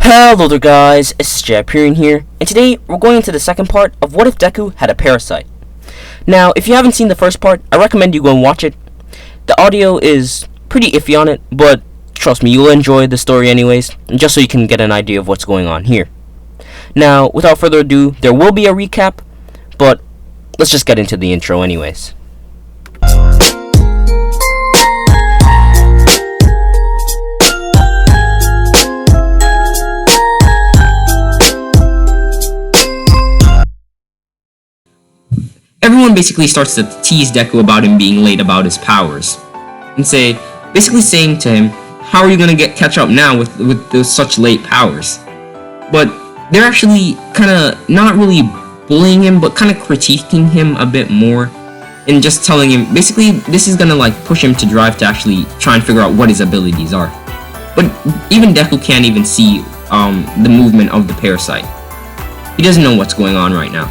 Hello there guys, SSJHYPERION here, and today we're going into the second part of What If Deku Had a Parasyte. Now, if you haven't seen the first part, I recommend you go and watch it. The audio is pretty iffy on it, but trust me, you'll enjoy the story anyways, just so you can get an idea of what's going on here. Now, without further ado, there will be a recap, but let's just get into the intro anyways. Everyone basically starts to tease Deku about him being late about his powers, and basically saying to him, how are you gonna catch up now with those such late powers? But they're actually kinda not really bullying him, but kinda critiquing him a bit more, and just telling him, basically this is gonna push him to drive to actually try and figure out what his abilities are. But even Deku can't even see the movement of the Parasyte. He doesn't know what's going on right now.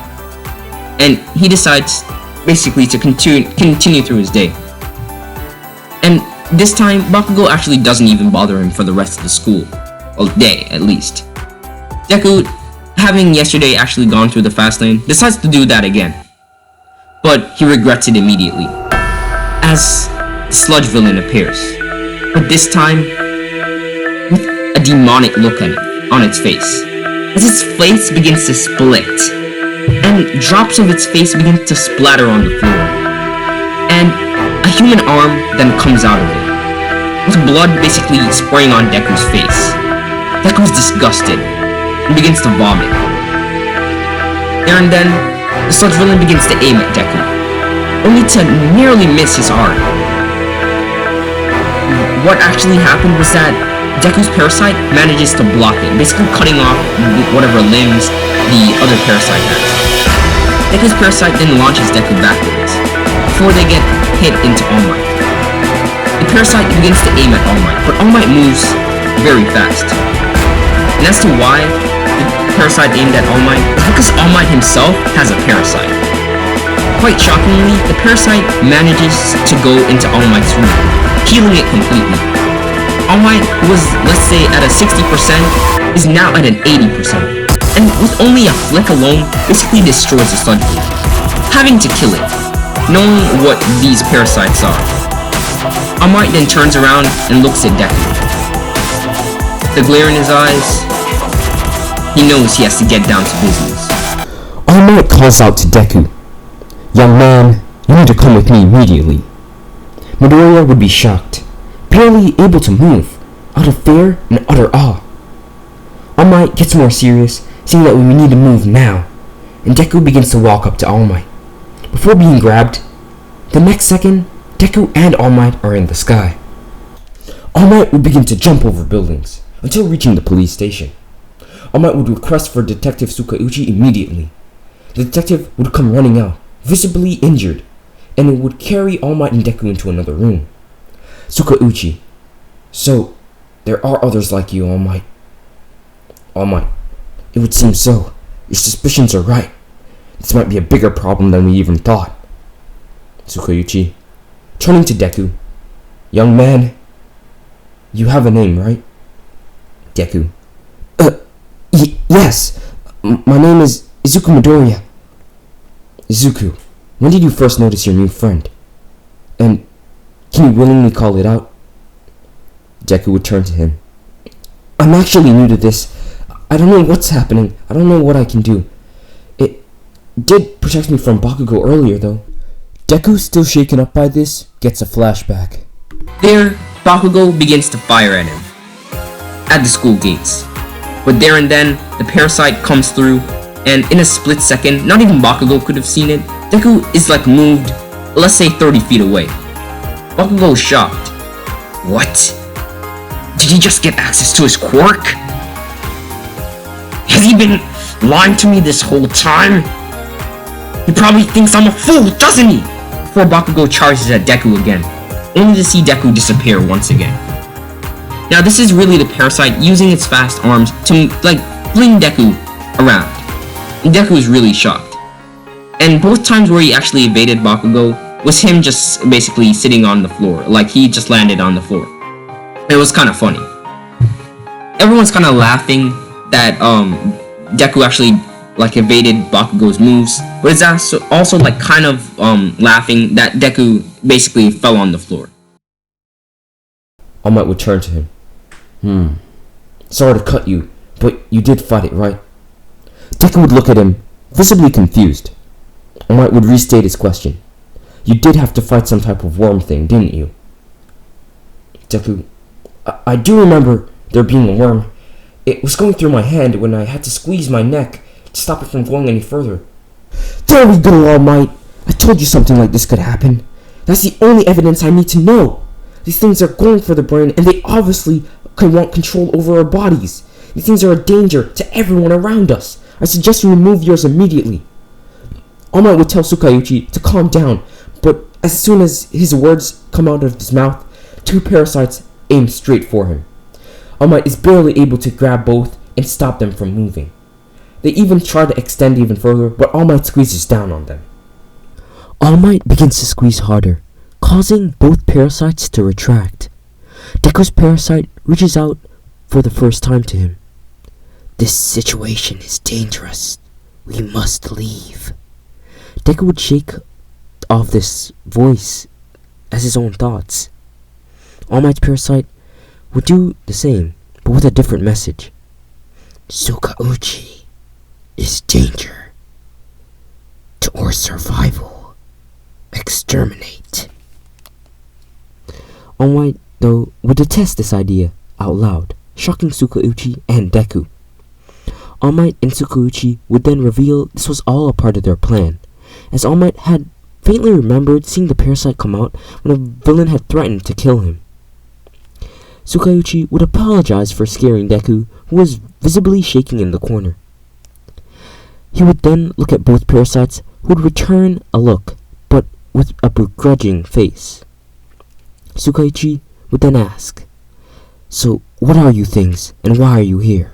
And he decides basically to continue through his day. And this time, Bakugo actually doesn't even bother him for the rest of the school. Well, day, at least. Deku, having yesterday actually gone through the fast lane, decides to do that again. But he regrets it immediately, as the sludge villain appears. But this time, with a demonic look on its face. As its face begins to split, and drops of its face begin to splatter on the floor. And a human arm then comes out of it, with blood basically spraying on Deku's face. Deku's disgusted, and begins to vomit. There and then, the sludge villain begins to aim at Deku, only to nearly miss his arm. What actually happened was that Deku's Parasyte manages to block it, basically cutting off whatever limbs the other Parasyte has. Deku's Parasyte then launches Deku backwards, before they get hit into All Might. The Parasyte begins to aim at All Might, but All Might moves very fast. And as to why the Parasyte aimed at All Might, is because All Might himself has a Parasyte. Quite shockingly, the Parasyte manages to go into All Might's room, healing it completely. All Might was, let's say, at a 60%, is now at an 80%. And with only a flick alone, basically destroys the sludge villain, having to kill it, knowing what these parasites are. All Might then turns around and looks at Deku. The glare in his eyes, he knows he has to get down to business. All Might calls out to Deku, "Young man, you need to come with me immediately." Midoriya would be shocked, barely able to move, out of fear and utter awe. All Might gets more serious, saying that we need to move now, and Deku begins to walk up to All Might. Before being grabbed, the next second, Deku and All Might are in the sky. All Might would begin to jump over buildings, until reaching the police station. All Might would request for Detective Tsukauchi immediately. The detective would come running out, visibly injured, and would carry All Might and Deku into another room. Tsukauchi, "So, there are others like you, All Might." All Might, "It would seem so. Your suspicions are right. This might be a bigger problem than we even thought." Tsukauchi, turning to Deku, "Young man, you have a name, right?" Deku, Yes. My name is Izuku Midoriya." "Izuku, when did you first notice your new friend? And can you willingly call it out?" Deku would turn to him. "I'm actually new to this. I don't know what's happening. I don't know what I can do. It did protect me from Bakugo earlier, though." Deku, still shaken up by this, gets a flashback. There, Bakugo begins to fire at him, at the school gates. But there and then, the Parasyte comes through, and in a split second, not even Bakugo could have seen it, Deku is moved, let's say 30 feet away. Bakugo is shocked. What? Did he just get access to his quirk? Has he been lying to me this whole time? He probably thinks I'm a fool, doesn't he? Before Bakugo charges at Deku again, only to see Deku disappear once again. Now this is really the Parasyte using its fast arms to fling Deku around. And Deku is really shocked. And both times where he actually evaded Bakugo was him just basically sitting on the floor, he just landed on the floor. It was kind of funny. everyone's kind of laughing that Deku actually like evaded Bakugo's moves, but it's also like kind of laughing that Deku basically fell on the floor. All Might would turn to him. Sorry to cut you, but you did fight it, right? Deku would look at him, visibly confused. All Might would restate his question. You did have to fight some type of worm thing, didn't you? Deku, I do remember there being a worm. It was going through my hand when I had to squeeze my neck to stop it from going any further. There we go, All Might. I told you something like this could happen. That's the only evidence I need to know. These things are going for the brain, and they obviously can want control over our bodies. These things are a danger to everyone around us. I suggest you remove yours immediately. All Might would tell Tsukauchi to calm down, but as soon as his words come out of his mouth, two parasites aim straight for him. All Might is barely able to grab both and stop them from moving. They even try to extend even further, but All Might squeezes down on them. All Might begins to squeeze harder, causing both parasites to retract. Deku's parasite reaches out for the first time to him. This situation is dangerous. We must leave. Deku would shake off this voice as his own thoughts. All Might's parasite would do the same, but with a different message. Tsukauchi is danger to our survival. Exterminate. All Might, though, would detest this idea out loud, shocking Tsukauchi and Deku. All Might and Tsukauchi would then reveal this was all a part of their plan, as All Might had faintly remembered seeing the parasite come out when a villain had threatened to kill him. Tsukauchi would apologize for scaring Deku, who was visibly shaking in the corner. He would then look at both parasites, who would return a look, but with a begrudging face. Tsukauchi would then ask, "So, what are you things, and why are you here?"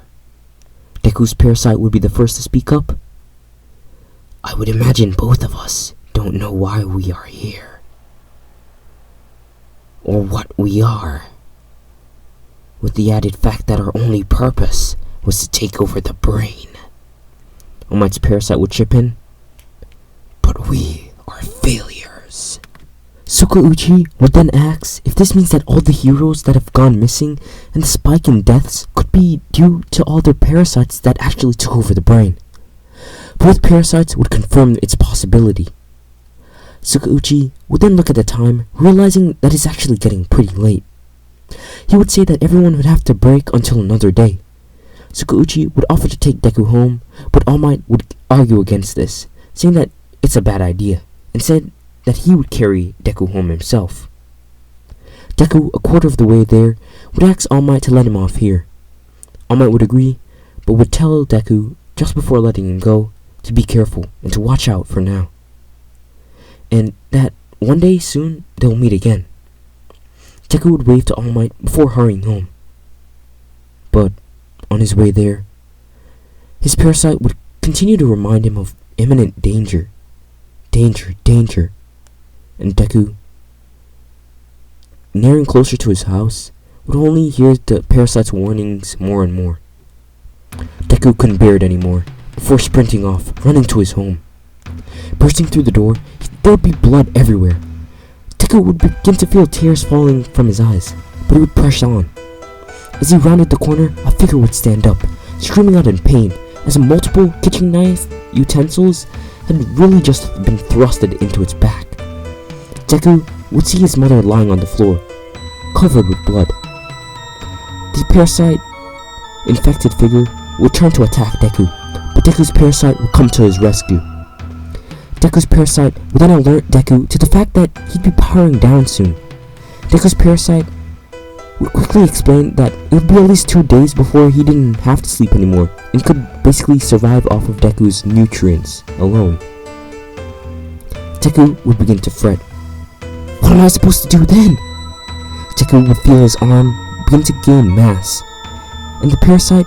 Deku's parasite would be the first to speak up. "I would imagine both of us don't know why we are here, or what we are, with the added fact that our only purpose was to take over the brain." All Might's parasite would chip in, "But we are failures." Tsukauchi would then ask if this means that all the heroes that have gone missing and the spike in deaths could be due to all their parasites that actually took over the brain. Both parasites would confirm its possibility. Tsukauchi would then look at the time, realizing that it's actually getting pretty late. He would say that everyone would have to break until another day. Tsukauchi would offer to take Deku home, but All Might would argue against this, saying that it's a bad idea, and said that he would carry Deku home himself. Deku, a quarter of the way there, would ask All Might to let him off here. All Might would agree, but would tell Deku, just before letting him go, to be careful and to watch out for now. And that one day soon they'll meet again. Deku would wave to All Might before hurrying home. But on his way there, his parasite would continue to remind him of imminent danger. Danger. And Deku, nearing closer to his house, would only hear the parasite's warnings more and more. Deku couldn't bear it anymore, before sprinting off, running to his home. Bursting through the door, there would be blood everywhere. Deku would begin to feel tears falling from his eyes, but he would press on. As he rounded the corner, a figure would stand up, screaming out in pain, as multiple kitchen knife utensils had really just been thrusted into its back. Deku would see his mother lying on the floor, covered with blood. The parasite-infected figure would turn to attack Deku, but Deku's parasite would come to his rescue. Deku's parasite would then alert Deku to the fact that he'd be powering down soon. Deku's parasite would quickly explain that it would be at least 2 days before he didn't have to sleep anymore and could basically survive off of Deku's nutrients alone. Deku would begin to fret. What am I supposed to do then? Deku would feel his arm begin to gain mass, and the parasite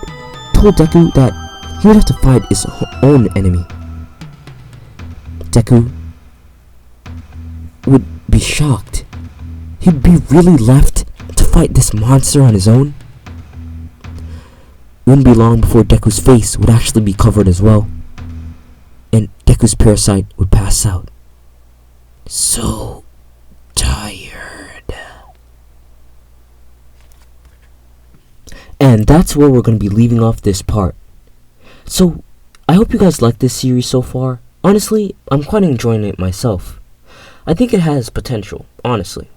told Deku that he would have to fight his own enemy. Deku would be shocked. He'd be really left to fight this monster on his own? it wouldn't be long before Deku's face would actually be covered as well. And Deku's parasite would pass out. So tired. And that's where we're going to be leaving off this part. So, I hope you guys like this series so far. Honestly, I'm quite enjoying it myself. I think it has potential, honestly.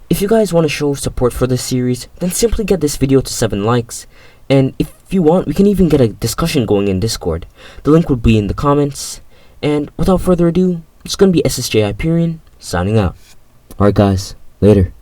If you guys want to show support for this series, then simply get this video to 7 likes. And if you want, we can even get a discussion going in Discord. The link will be in the comments. And without further ado, it's going to be SSJHYPERION signing out. Alright guys, later.